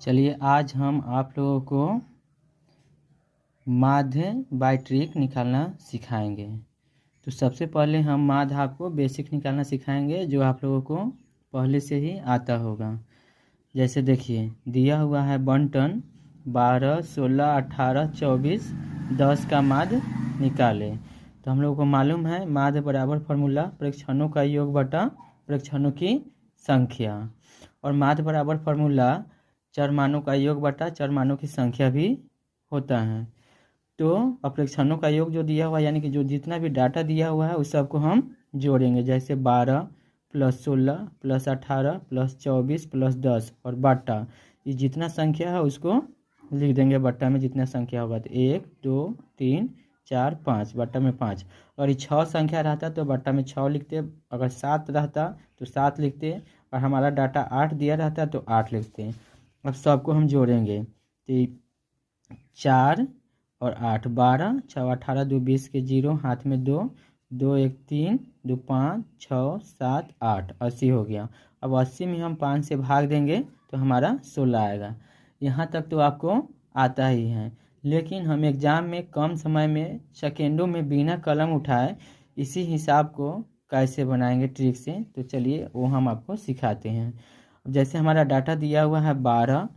चलिए आज हम आप लोगों को माध्य बाय ट्रिक निकालना सिखाएंगे। तो सबसे पहले हम माध्य आपको बेसिक निकालना सिखाएंगे जो आप लोगों को पहले से ही आता होगा। जैसे देखिए दिया हुआ है बंटन 12, 16, 18, 24, 10 का माध्य निकाले। तो हम लोगों को मालूम है माध्य बराबर फार्मूला प्रेक्षणों का योग बटा प्रेक्षणों की संख्या, और माध्य बराबर फार्मूला चर मानों का योग बटा चर मानों की संख्या भी होता है। तो अप्रेक्षणों का योग जो दिया हुआ है यानी कि जो जितना भी डाटा दिया हुआ है उस सबको हम जोड़ेंगे। जैसे 12 + 16 + 18 + 24 + 10 और बट्टा ये जितना संख्या है उसको लिख देंगे बट्टा में जितना संख्या होगा। तो 1 2 3 4 5 बट्टा में 5। और ये 6 संख्या रहता तो बट्टा में 6 लिखते, अगर 7 रहता तो 7 लिखते, और हमारा डाटा 8 दिया रहता तो 8 लिखते। अब सबको हम जोड़ेंगे तो 4 और 8 12, 6 18, 2 20 के 0, हाथ में 2, 2 1 3, 2 5 6 7 8 80 हो गया। अब 80 में हम 5 से भाग देंगे तो हमारा 16 आएगा। यहाँ तक तो आपको आता ही है, लेकिन हम एग्ज़ाम में कम समय में सेकेंडों में बिना कलम उठाए इसी हिसाब को कैसे बनाएंगे ट्रिक से, तो चलिए वो हम आपको सिखाते हैं। जैसे हमारा डाटा दिया हुआ है 12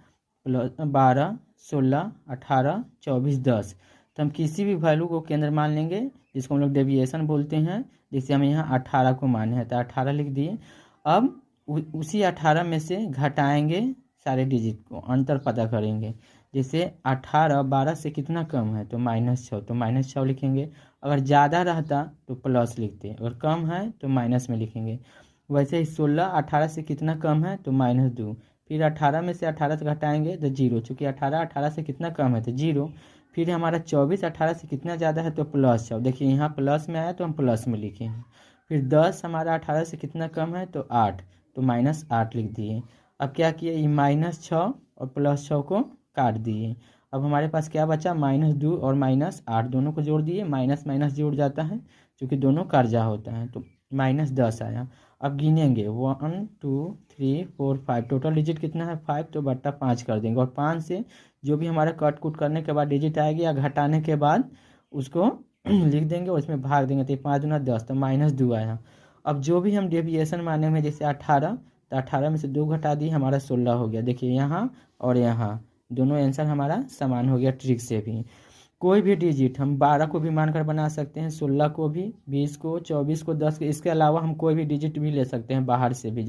+ 16 18 24 10, तो हम किसी भी वैल्यू को केंद्र मान लेंगे जिसको हम लोग डेविएशन बोलते हैं। जैसे हम यहाँ 18 को माने हैं तो 18 लिख दिए। अब उसी 18 में से घटाएंगे सारे डिजिट को, अंतर पता करेंगे। जैसे 18 12 से कितना कम है तो -6, तो -6 लिखेंगे। अगर ज़्यादा रहता तो प्लस लिखते, अगर कम है तो माइनस में लिखेंगे। वैसे ही 16 18 से कितना कम है तो -2, फिर 18 में से 18 से घटाएंगे तो 0, चूँकि 18 18 से कितना कम है तो 0। फिर हमारा 24 18 से कितना ज़्यादा है तो +6, देखिए यहाँ प्लस में आया तो हम प्लस में लिखे हैं। फिर 10 हमारा 18 से कितना कम है तो 8, तो -8 लिख दिए। अब क्या किए, ये -6 और +6 को काट दिए। अब हमारे पास क्या बचा, -2 और -8 दोनों को जोड़ दिए, माइनस माइनस जुड़ जाता है क्योंकि दोनों कर्जा होता है, तो -10 आया। अब गिनेंगे 1 2 3 4 5, टोटल डिजिट कितना है 5, तो बट्टा 5 कर देंगे। और 5 से जो भी हमारा कट कुट करने के बाद डिजिट आएगी या घटाने के बाद उसको लिख देंगे, उसमें भाग देंगे। तो 5 दूना 10, तो -2 आया। अब जो भी हम डेविएशन माने में जैसे 18, तो 18 में से 2 घटा दिए, हमारा 16 हो गया। देखिए यहाँ और यहाँ दोनों आंसर हमारा समान हो गया ट्रिक से भी। कोई भी डिजिट हम 12 को भी मानकर बना सकते हैं, 16 को भी, 20 को, 24 को, 10 को, इसके अलावा हम कोई भी डिजिट भी ले सकते हैं बाहर से भी।